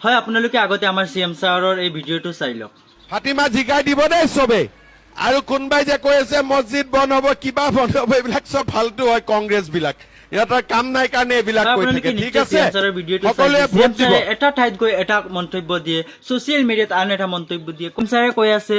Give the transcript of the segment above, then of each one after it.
হয় আপোনালোকে আগতে আমাৰ CM ছাৰৰ এই ভিডিঅ'টো চাই লওক। ফাটিমা জিকাই দিব দেই চবে। আৰু কোনোবাই যে কৈ আছে মছজিদ বন্ধ হ'ব কিবা বন্ধ হ'ব এইবিলাক চব ফাল্টু হয় কংগ্ৰেছ বিলাক ইহঁতৰ কাম নাই কাৰণে এইবিলাক কৈ থাকে ঠিক আছে সকলোৱে ভোট দিব এটা ঠাইত গৈ এটা মন্তব্য দিয়ে ছচিয়েল মিডিয়াত আন এটা মন্তব্য দিয়ে কমচাৰে কৈ আছে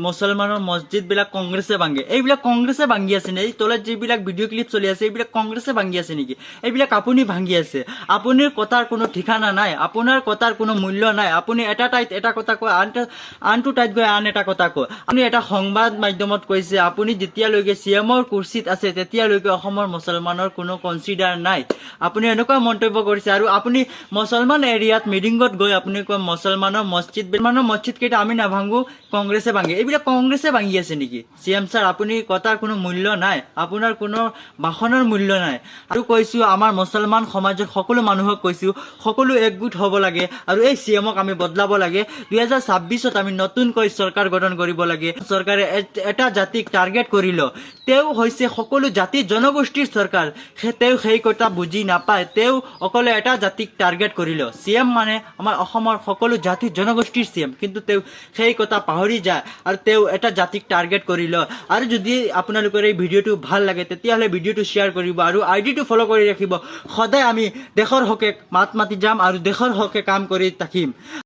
মুছলমানৰ মছজিদ বিলাক কংগ্ৰেছে ভাঙে এইবিলাক কংগ্ৰেছে ভাঙি আছে নে এই তলত যিবিলাক ভিডিঅ' ক্লিপ চলি আছে এইবিলাক কংগ্ৰেছে ভাঙি আছে নেকি এইবিলাক আপুনি ভাঙি আছে আপোনাৰ কথাৰ কোনো ঠিকানা নাই আপোনাৰ কথাৰ কোনো মূল্য নাই আপুনি এটা ঠাইত এটা কথা কয় আনটো ঠাইত গৈ আন এটা কথা কয় আপুনি এটা সংবাদ মাধ্যমত কৈছে আপুনি যেতিয়ালৈকে CMৰ কুৰ্চীত আছে তেতিয়ালৈকে অসমৰ মুছলমানৰ কোনো কনসিডাৰ নাই আপুনি এনেকুৱা মন্তব্য কৰিছে আৰু আপুনি মুছলমান এৰিয়াত মিটিংত গৈ আপুনি কয় মুছলমানৰ মছজিদ কেইটা আমি নাভাঙো কংগ্ৰেছে ভাঙে এইবিলাক কংগ্ৰেছে ভাঙি আছে নেকি CM ছাৰ আপুনি কথাৰ কোনো মূল্য নাই আপোনাৰ কোনো ভাষণৰ মূল্য নাই আৰু কৈছো আমাৰ মুছলমান সমাজৰ সকলো মানুহক কৈছো সকলো একগোট হ'ব লাগে আৰু এই CMক আমি বদলাব লাগে 2026ত আমি নতুনকৈ চৰকাৰ গঠন কৰিব লাগে চৰকাৰে এটা জাতিক টাৰ্গেট কৰিল তেও হৈছে সকলো জাতি জনগোষ্ঠীৰ চৰকাৰ তেও সেই কথা বুজি নাপায় তেও অকলে এটা জাতিক টাৰ্গেট কৰিল CM মানে আমাৰ অসমৰ সকলো জাতি জনগোষ্ঠীৰ CM কিন্তু তেও সেই কথা পাহৰি যায় আৰু তেও এটা জাতিক টাৰ্গেট কৰিল আৰু যদি আপোনালোকৰ এই ভিডিঅ'টো ভাল লাগে তেতিয়াহ'লে ভিডিঅ'টো শ্বেয়াৰ কৰিব আৰু আইডিটো ফলো কৰি ৰাখিব সদায় আমি দেশৰ হকে মাত মাতি যাম আৰু দেশৰ হকে কাম কৰি থাকিম।